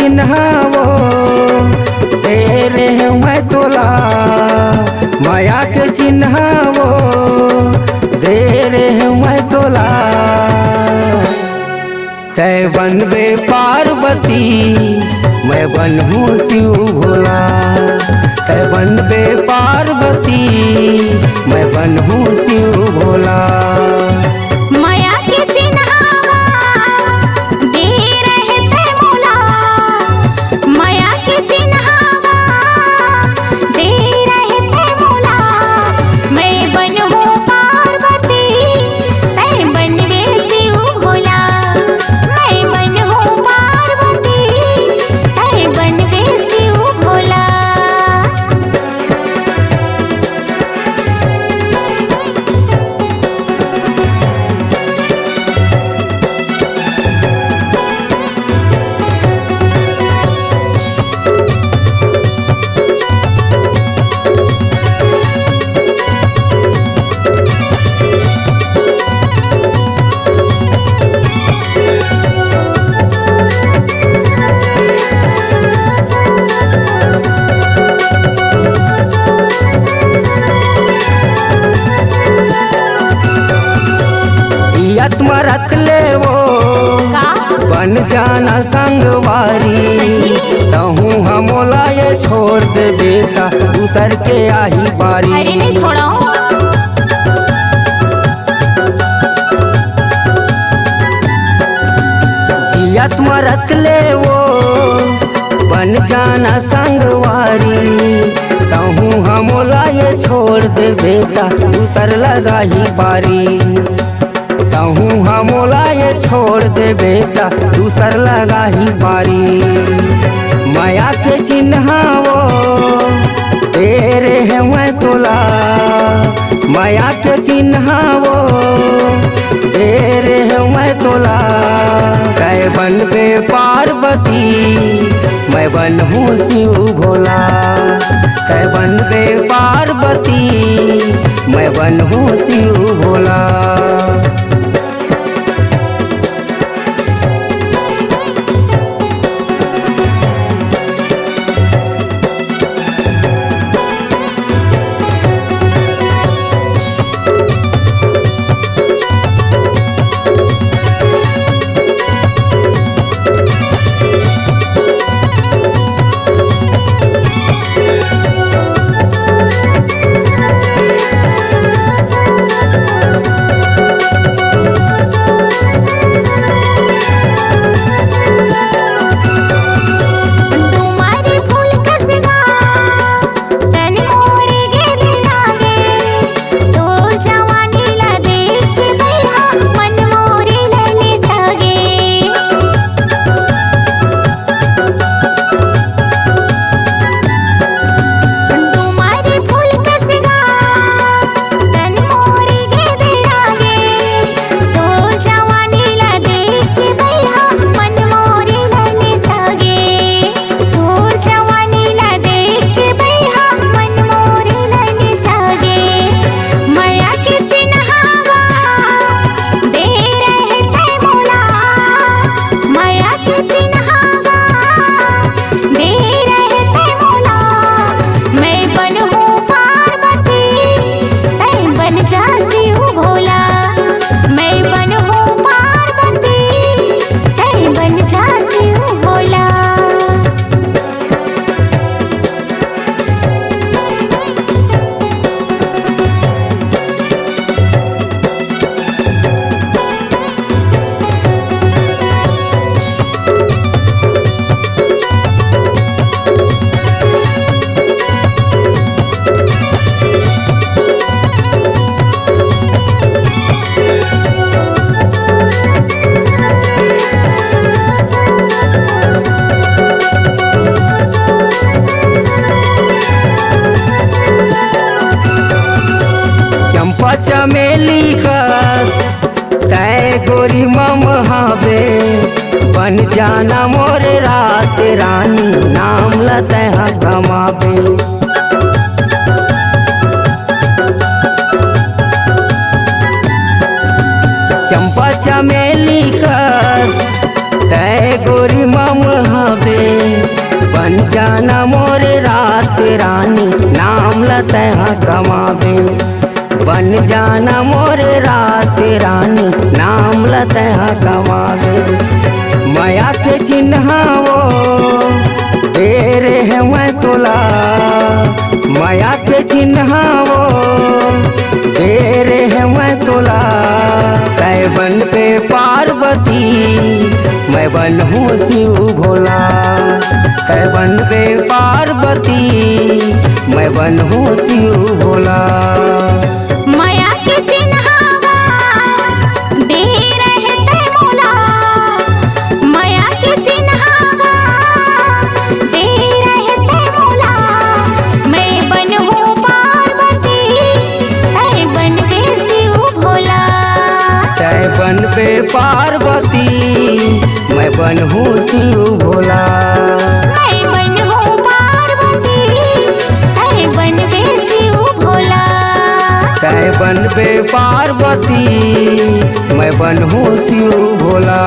चिन्हावो दे रहे मैं तोला, माया के चिन्हावो दे रहे मैं तोला। तय बनबे पार्वती मैं बनूं शिव भोला, तय बनबे पार्वती मैं बनूं शिव भोला। मरत ले वो बन जाना संगवारी, तहूँ हमोला ये छोड़ दे बेटा दूसर के आही बारी। अरे नहीं छोड़ाओ। जियत मरत ले वो बन जाना संगवारी, तहूँ हमोला ये छोड़ दे बेटा दूसर लगाही बारी। तहूँ हमोला ये छोड़ दे बेटा दूसर लगाही बारी। माया के चिन्हावो दे रहे मैं तोला, माया के चिन्हावो दे रहे मैं तोला। कै बनबे पार्वती मैं बनूं शिव भोला, कै बनबे पार्वती मैं बनूं शिव भोला। चमेली कस तय गोरी मम हावे, बन जाना मोर रात रानी नाम लते गमावे। चंपा चमेली कस तय गोरी मम हावे, जाना मोरे रात रानी नाम लतहा कमावे। बन जाना मोरे रात रानी नाम लतहा कमावे। माया के चिन्हावो दे रे है मैं तोला। माया के चिन्हावो दे रे है मैं तोला। तै बन पे पार्वती मैं बन हूँ शिव भोला। तै बन पे पार्वती मैं बन हूँ शिव भोला। माया के चिन्हावा दे रहे तै मोला। माया के चिन्हावा दे रहे तै मोला। मैं बन हूँ पार्वती तै बन पे शिव भोला। तै बन पे पार्वती मैं बन हूँ शिव भोला। मैं बन हूँ पार्वती तै बन पे शिव भोला। तै बन पे पार्वती मैं बन हूँ शिव भोला।